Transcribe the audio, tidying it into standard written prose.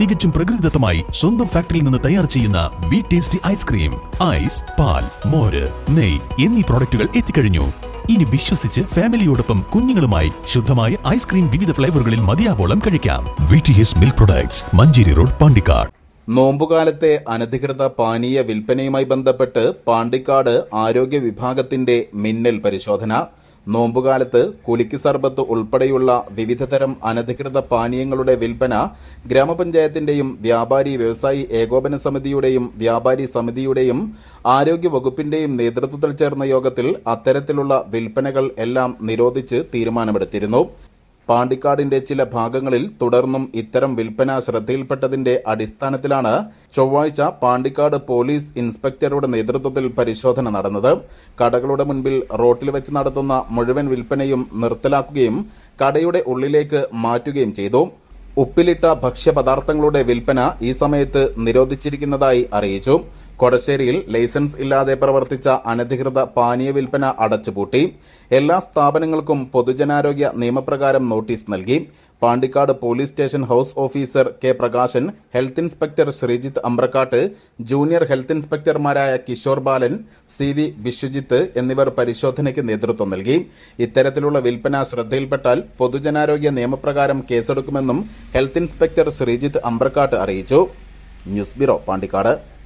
തികച്ചും പ്രകൃതിദത്തമായി സ്വന്തം ഫാക്ടറിയിൽ നിന്ന് തയ്യാർ ചെയ്യുന്ന വി ടേസ്റ്റി ഐസ്ക്രീം, ഐസ്, പാൽ, മോര്, നെയ് എന്നീ പ്രോഡക്റ്റുകൾ എത്തിക്കഴിഞ്ഞു. ഇനി വിശ്വസിച്ച് ഫാമിലിയോടൊപ്പം കുഞ്ഞുങ്ങളുമായി ശുദ്ധമായ ഐസ്ക്രീം വിവിധ ഫ്ലേവറുകളിൽ മതിയാവോളം കഴിക്കാം. VTS milk products, Manjeri road, Pandikkad. നോമ്പുകാലത്തെ അനധികൃത പാനീയ വിൽപ്പനയുമായി ബന്ധപ്പെട്ട് പാണ്ടിക്കാട് ആരോഗ്യ വിഭാഗത്തിന്റെ മിന്നൽ പരിശോധന. നോമ്പുകാലത്ത് കുലുക്കി സർബത്ത് ഉൾപ്പെടെയുള്ള വിവിധതരം അനധികൃത പാനീയങ്ങളുടെ വിൽപ്പന ഗ്രാമപഞ്ചായത്തിന്റെയും വ്യാപാരി വ്യവസായി ഏകോപന സമിതിയുടെയും വ്യാപാരി സമിതിയുടെയും ആരോഗ്യ വകുപ്പിന്റെയും നേതൃത്വത്തിൽ ചേർന്ന യോഗത്തിൽ അത്തരത്തിലുള്ള വിൽപ്പനകൾ എല്ലാം നിരോധിച്ച് തീരുമാനമെടുത്തിരുന്നു. പാണ്ടിക്കാടിന്റെ ചില ഭാഗങ്ങളിൽ തുടർന്നും ഇത്തരം വിൽപ്പന ശ്രദ്ധയിൽപ്പെട്ടതിന്റെ അടിസ്ഥാനത്തിലാണ് ചൊവ്വാഴ്ച പാണ്ടിക്കാട് പോലീസ് ഇൻസ്പെക്ടറുടെ നേതൃത്വത്തിൽ പരിശോധന നടന്നത്. കടകളുടെ മുൻപിൽ റോട്ടിൽ വെച്ച് നടത്തുന്ന മുഴുവൻ വിൽപ്പനയും നിർത്തലാക്കുകയും കടയുടെ ഉള്ളിലേക്ക് മാറ്റുകയും ചെയ്തു. ഉപ്പിലിട്ട ഭക്ഷ്യപദാർത്ഥങ്ങളുടെ വിൽപ്പന ഈ സമയത്ത് നിരോധിച്ചിരിക്കുന്നതായി അറിയിച്ചു. കൊടശ്ശേരിയിൽ ലൈസൻസ് ഇല്ലാതെ പ്രവർത്തിച്ച അനധികൃത പാനീയ വിൽപ്പന അടച്ചുപൂട്ടി. എല്ലാ സ്ഥാപനങ്ങൾക്കും പൊതുജനാരോഗ്യ നിയമപ്രകാരം നോട്ടീസ് നൽകി. Pandikkad police station house officer K Prakashan, health inspector Sreejith Ambrakkat, junior health ഇൻസ്പെക്ടർമാരായ കിഷോർ ബാലൻ, CV വിശ്വജിത്ത് എന്നിവർ പരിശോധനയ്ക്ക് നേതൃത്വം നൽകി. ഇത്തരത്തിലുള്ള വിൽപ്പന ശ്രദ്ധയിൽപ്പെട്ടാൽ പൊതുജനാരോഗ്യ നിയമപ്രകാരം കേസെടുക്കുമെന്നും ഹെൽത്ത് ഇൻസ്പെക്ടർ ശ്രീജിത്ത് അമ്പ്രക്കാട്ട് അറിയിച്ചു. News bureau, Pandikkad.